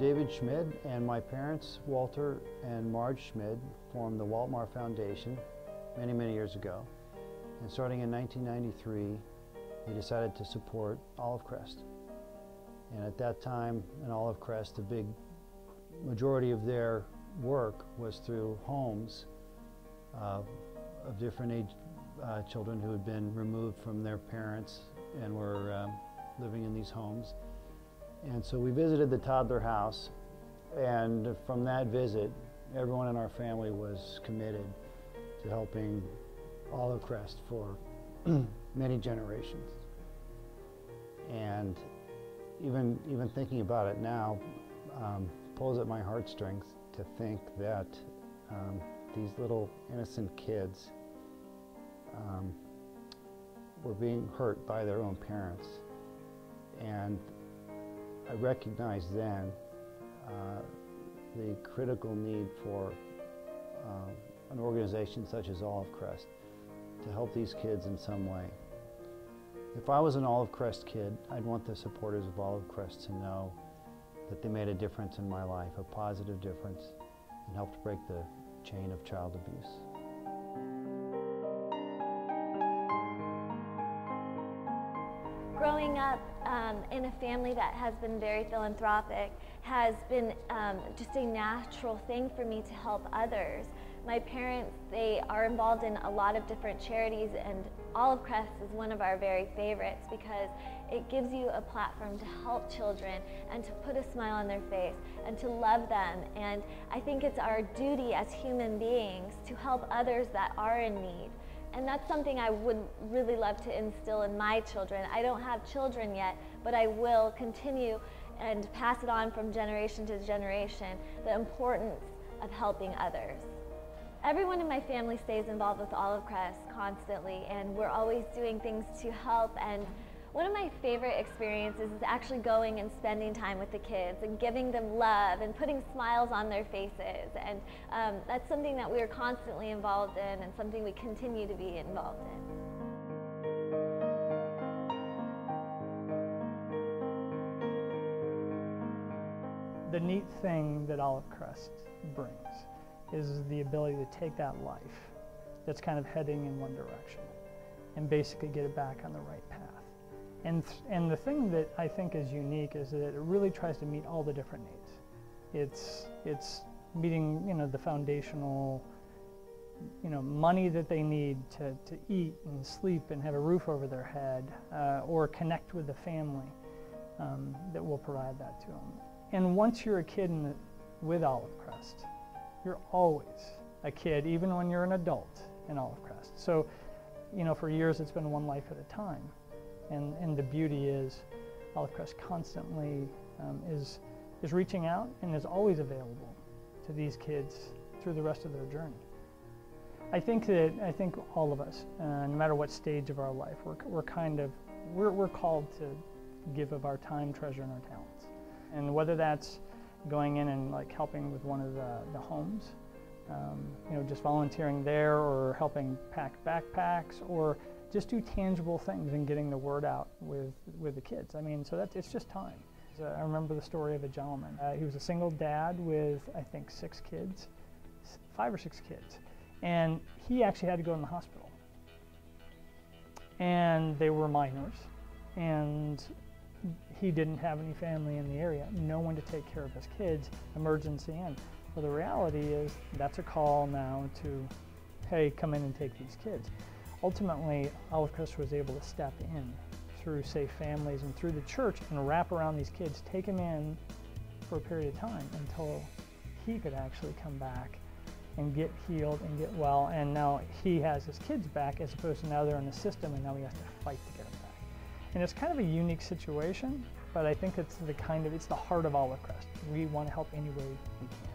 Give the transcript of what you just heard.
David Schmid, and my parents, Walter and Marge Schmid, formed the Waltmar Foundation many, many years ago. And starting in 1993, they decided to support Olive Crest. And at that time, in Olive Crest, the big majority of their work was through homes of different age children who had been removed from their parents and were living in these homes. And so we visited the toddler house, and from that visit, everyone in our family was committed to helping Olive Crest for many generations. And even thinking about it now pulls at my heartstrings to think that these little innocent kids were being hurt by their own parents. And I recognized then the critical need for an organization such as Olive Crest to help these kids in some way. If I was an Olive Crest kid, I'd want the supporters of Olive Crest to know that they made a difference in my life, a positive difference, and helped break the chain of child abuse. Growing up in a family that has been very philanthropic has been just a natural thing for me to help others. My parents, they are involved in a lot of different charities, and Olive Crest is one of our very favorites because it gives you a platform to help children and to put a smile on their face and to love them. And I think it's our duty as human beings to help others that are in need. And that's something I would really love to instill in my children. I don't have children yet, but I will continue and pass it on from generation to generation, the importance of helping others. Everyone in my family stays involved with Olive Crest constantly, and we're always doing things to help. And one of my favorite experiences is actually going and spending time with the kids and giving them love and putting smiles on their faces. And that's something that we are constantly involved in and something we continue to be involved in. The neat thing that Olive Crest brings is the ability to take that life that's kind of heading in one direction and basically get it back on the right path. And the thing that I think is unique is that it really tries to meet all the different needs. It's meeting, the foundational, money that they need to eat and sleep and have a roof over their head, or connect with the family that will provide that to them. And once you're a kid with Olive Crest, you're always a kid, even when you're an adult in Olive Crest. So, for years it's been one life at a time. And the beauty is Olive Crest constantly is reaching out and is always available to these kids through the rest of their journey. I think all of us, no matter what stage of our life, we're called to give of our time, treasure, and our talents. And whether that's going in and helping with one of the homes, just volunteering there, or helping pack backpacks, or just do tangible things and getting the word out with the kids. So it's just time. I remember the story of a gentleman. He was a single dad with, I think, 5 or 6 kids. And he actually had to go in the hospital. And they were minors. And he didn't have any family in the area, no one to take care of his kids, emergency in. Well, the reality is that's a call now to, hey, come in and take these kids. Ultimately, Olive Crest was able to step in through Safe Families and through the church and wrap around these kids, take them in for a period of time until he could actually come back and get healed and get well. And now he has his kids back, as opposed to now they're in the system and now he has to fight to get them back. And it's kind of a unique situation, but I think it's the heart of Olive Crest. We want to help any way we can.